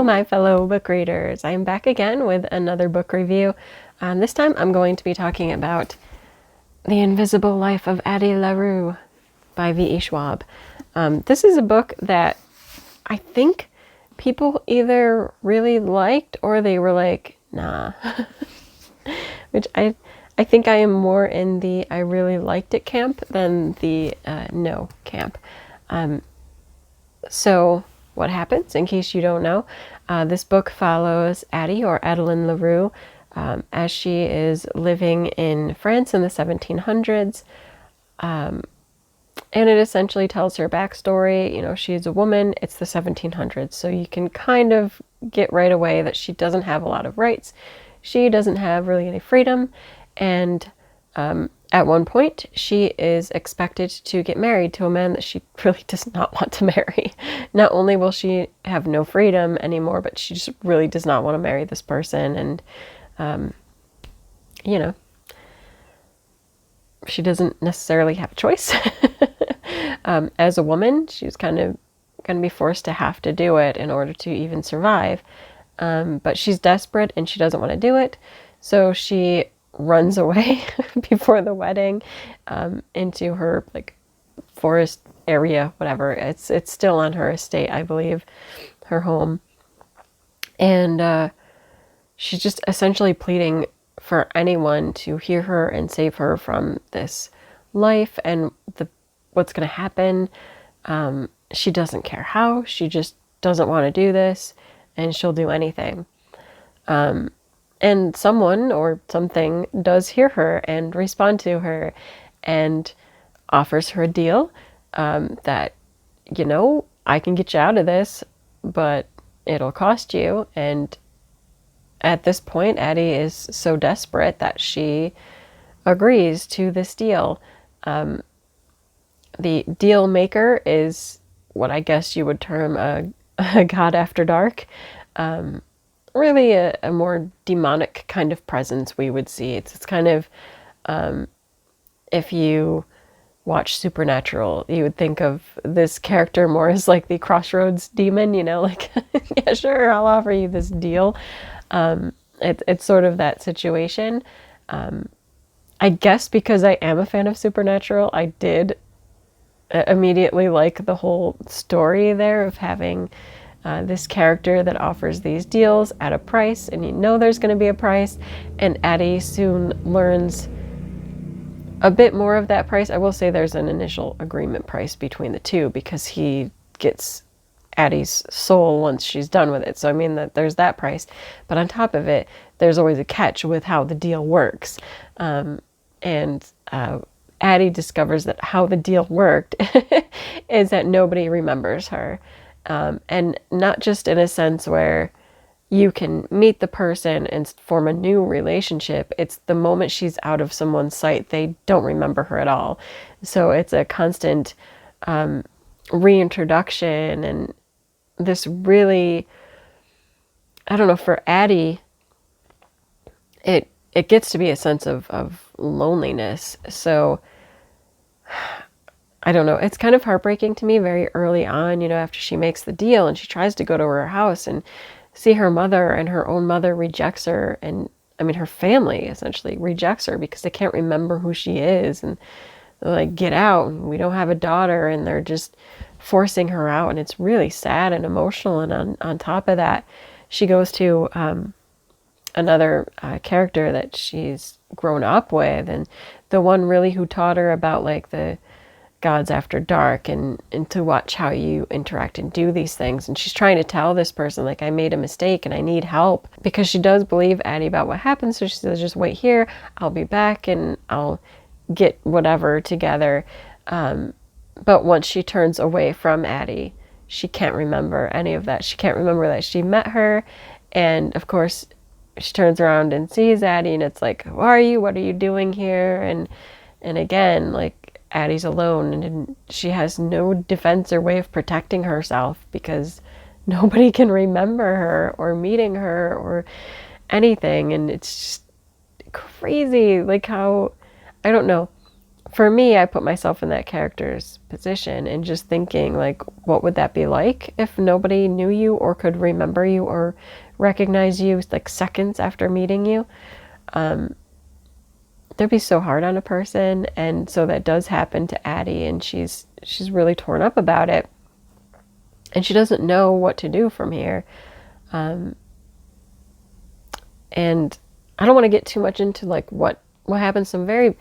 Hello, my fellow book readers. I am back again with another book review. This time I'm going to be talking about The Invisible Life of Addie LaRue by V.E. Schwab. This is a book that I think people either really liked or they were like, nah. Which I think I am more in the I really liked it camp than the no camp. So what happens, in case you don't know, this book follows Addie, or Adeline LaRue, as she is living in France in the 1700s. And it essentially tells her backstory. You know, she's a woman, it's the 1700s, so you can kind of get right away that she doesn't have a lot of rights. She doesn't have really any freedom, and at one point, she is expected to get married to a man that she really does not want to marry. Not only will she have no freedom anymore, but she just really does not want to marry this person. And, you know, she doesn't necessarily have a choice. As a woman, she's kind of going to be forced to have to do it in order to even survive. But she's desperate and she doesn't want to do it. So she runs away before the wedding into her like forest area, whatever. It's still on her estate, I believe, her home. And she's just essentially pleading for anyone to hear her and save her from this life and what's going to happen. She doesn't care how. She just doesn't want to do this, and she'll do anything. And someone or something does hear her and respond to her and offers her a deal that, you know, I can get you out of this, but it'll cost you. And at this point, Addie is so desperate that she agrees to this deal. The deal maker is what I guess you would term a god after dark. Really a more demonic kind of presence we would see. It's kind of, if you watch Supernatural, you would think of this character more as like the Crossroads demon, you know, like, yeah, sure, I'll offer you this deal. It's sort of that situation. I guess because I am a fan of Supernatural, I did immediately like the whole story there of having this character that offers these deals at a price, and you know there's going to be a price, and Addie soon learns a bit more of that price. I will say there's an initial agreement price between the two because he gets Addie's soul once she's done with it. So I mean that there's that price, but on top of it, there's always a catch with how the deal works. And Addie discovers that how the deal worked is that nobody remembers her. And not just in a sense where you can meet the person and form a new relationship. It's the moment she's out of someone's sight, they don't remember her at all. So it's a constant reintroduction, and this really, I don't know, for Addie, it gets to be a sense of loneliness. So I don't know. It's kind of heartbreaking to me very early on, you know, after she makes the deal and she tries to go to her house and see her mother, and her own mother rejects her. And I mean, her family essentially rejects her because they can't remember who she is. And they're like, get out. And we don't have a daughter. And they're just forcing her out. And it's really sad and emotional. And on top of that, she goes to another character that she's grown up with. And the one really who taught her about like the gods after dark and to watch how you interact and do these things. And she's trying to tell this person, like, I made a mistake and I need help, because she does believe Addie about what happened. So she says, just wait here, I'll be back and I'll get whatever together. But once she turns away from Addie, she can't remember any of that. She can't remember that she met her. And of course, she turns around and sees Addie, and it's like, who are you? What are you doing here? And again, like, Addie's alone, and she has no defense or way of protecting herself because nobody can remember her or meeting her or anything. And it's just crazy, like how, I don't know, for me, I put myself in that character's position and just thinking, like, what would that be like if nobody knew you or could remember you or recognize you like seconds after meeting you? That'd be so hard on a person. And so that does happen to Addie, and she's really torn up about it. And she doesn't know what to do from here. And I don't want to get too much into like what happens. Some very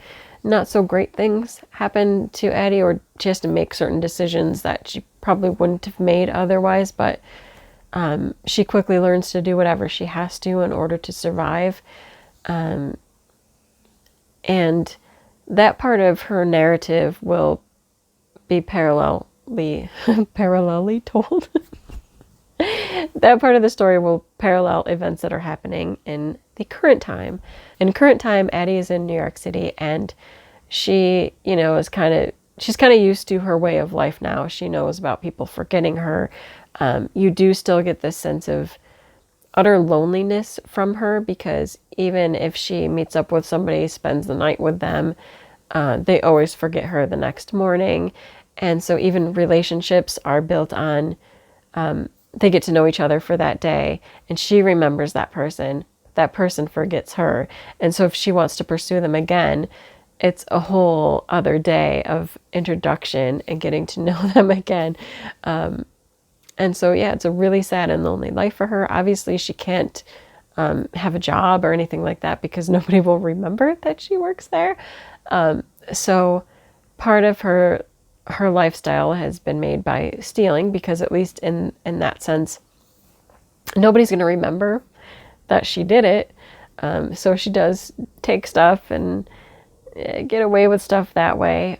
not so great things happen to Addie, or she has to make certain decisions that she probably wouldn't have made otherwise. But she quickly learns to do whatever she has to in order to survive. And that part of her narrative will be parallelly told. That part of the story will parallel events that are happening in the current time. In current time, Addie is in New York City, and she, is she's kind of used to her way of life now. She knows about people forgetting her. You do still get this sense of utter loneliness from her, because even if she meets up with somebody, spends the night with them, they always forget her the next morning. And so even relationships are built on, they get to know each other for that day, and she remembers that person forgets her. And so if she wants to pursue them again, it's a whole other day of introduction and getting to know them again. And so, yeah, it's a really sad and lonely life for her. Obviously, she can't have a job or anything like that because nobody will remember that she works there. So part of her lifestyle has been made by stealing, because at least in that sense, nobody's going to remember that she did it. So she does take stuff and get away with stuff that way.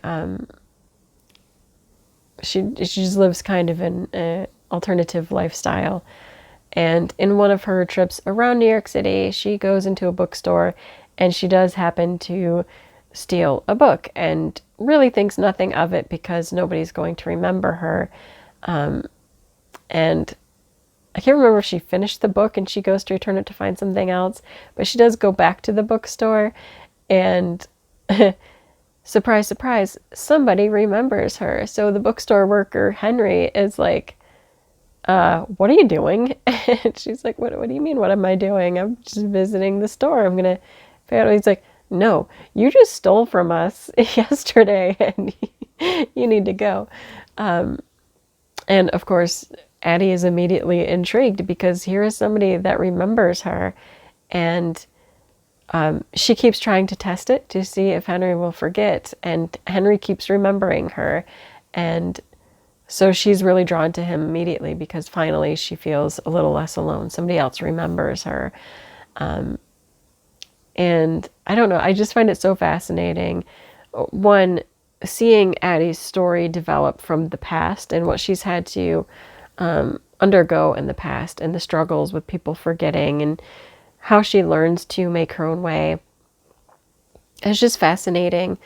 She just lives kind of an alternative lifestyle. And in one of her trips around New York City, she goes into a bookstore, and she does happen to steal a book and really thinks nothing of it because nobody's going to remember her. And I can't remember if she finished the book and she goes to return it to find something else, but she does go back to the bookstore, and surprise, surprise, somebody remembers her. So the bookstore worker, Henry, is like, what are you doing? And she's like, what do you mean, what am I doing? I'm just visiting the store. I'm going to figure out. He's like, no, you just stole from us yesterday, and you need to go. And of course, Addie is immediately intrigued, because here is somebody that remembers her, and she keeps trying to test it to see if Henry will forget, and Henry keeps remembering her. And so she's really drawn to him immediately, because finally she feels a little less alone. Somebody else remembers her. And I don't know, I just find it so fascinating. One, seeing Addie's story develop from the past and what she's had to undergo in the past, and the struggles with people forgetting, and how she learns to make her own way. It's just fascinating.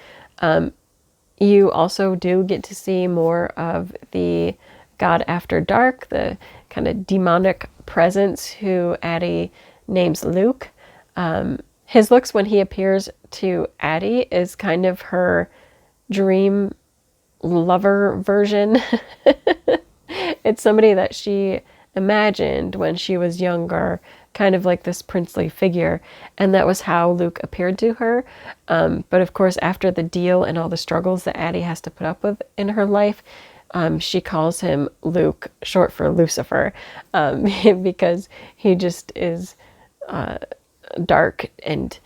You also do get to see more of the God after dark, the kind of demonic presence who Addie names Luke. His looks when he appears to Addie is kind of her dream lover version. It's somebody that she imagined when she was younger, kind of like this princely figure, and that was how Luke appeared to her. But of course, after the deal and all the struggles that Addie has to put up with in her life, she calls him Luke, short for Lucifer, because he just is dark and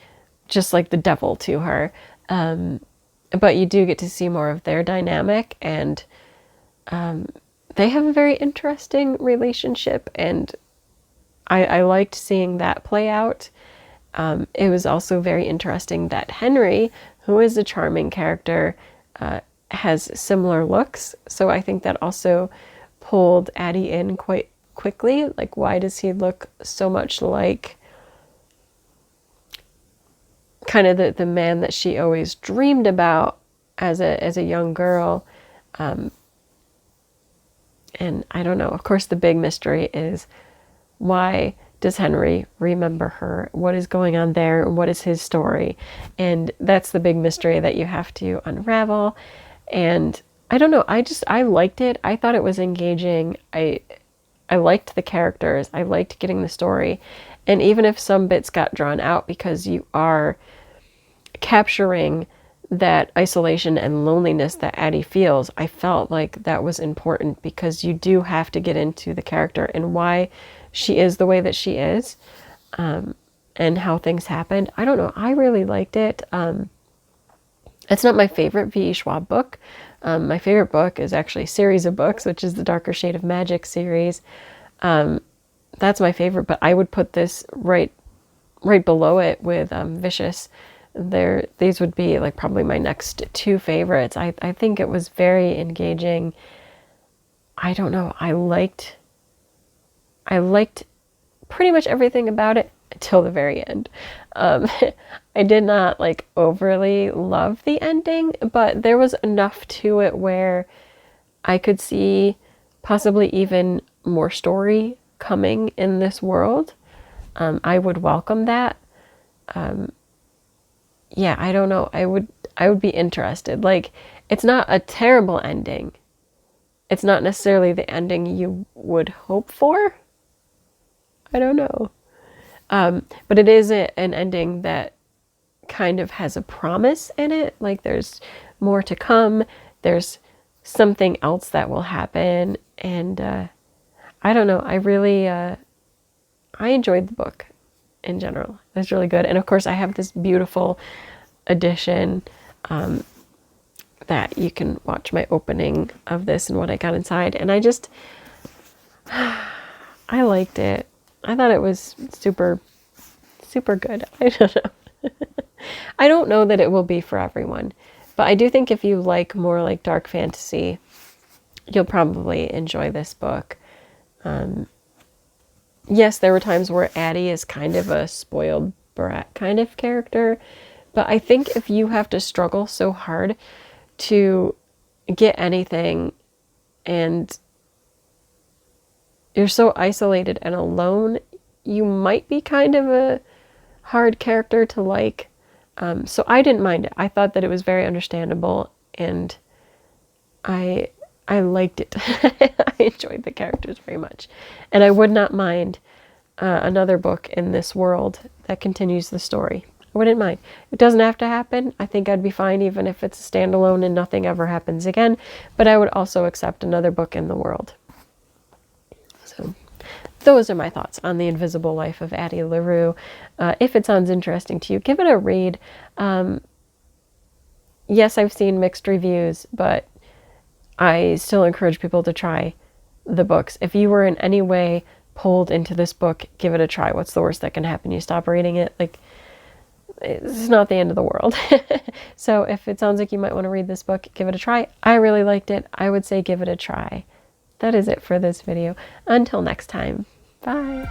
just like the devil to her. But you do get to see more of their dynamic, and they have a very interesting relationship, and I liked seeing that play out. It was also very interesting that Henry, who is a charming character, has similar looks. So I think that also pulled Addie in quite quickly. Like, why does he look so much like kind of the man that she always dreamed about as a young girl? And I don't know. Of course, the big mystery is, why does Henry remember her? What is going on there? What is his story? And that's the big mystery that you have to unravel. And I don't know, I liked it. I thought it was engaging. I liked the characters. I liked getting the story. And even if some bits got drawn out because you are capturing that isolation and loneliness that Addie feels, I felt like that was important because you do have to get into the character and why she is the way that she is, and how things happened. I don't know. I really liked it. It's not my favorite V.E. Schwab book. My favorite book is actually a series of books, which is the Darker Shade of Magic series. That's my favorite, but I would put this right below it with Vicious. These would be like probably my next two favorites. I think it was very engaging. I don't know. I liked pretty much everything about it until the very end. I did not like overly love the ending, but there was enough to it where I could see possibly even more story coming in this world. I would welcome that. Yeah, I don't know. I would be interested. Like, it's not a terrible ending. It's not necessarily the ending you would hope for. I don't know. But it is an ending that kind of has a promise in it. Like, there's more to come. There's something else that will happen. And I don't know. I really, I enjoyed the book in general. It was really good. And of course, I have this beautiful edition that you can watch my opening of this and what I got inside. And I liked it. I thought it was super, super good. I don't know. I don't know that it will be for everyone, but I do think if you like more like dark fantasy, you'll probably enjoy this book. Yes, there were times where Addie is kind of a spoiled brat kind of character, but I think if you have to struggle so hard to get anything and you're so isolated and alone, you might be kind of a hard character to like. So I didn't mind it. I thought that it was very understandable, and I liked it. I enjoyed the characters very much. And I would not mind another book in this world that continues the story. I wouldn't mind. It doesn't have to happen. I think I'd be fine even if it's a standalone and nothing ever happens again. But I would also accept another book in the world. So those are my thoughts on The Invisible Life of Addie LaRue. If it sounds interesting to you, give it a read. Yes, I've seen mixed reviews, but I still encourage people to try the books. If you were in any way pulled into this book, give it a try. What's the worst that can happen? You stop reading it? Like, it's not the end of the world. So if it sounds like you might want to read this book, give it a try. I really liked it. I would say give it a try. That is it for this video. Until next time. Bye.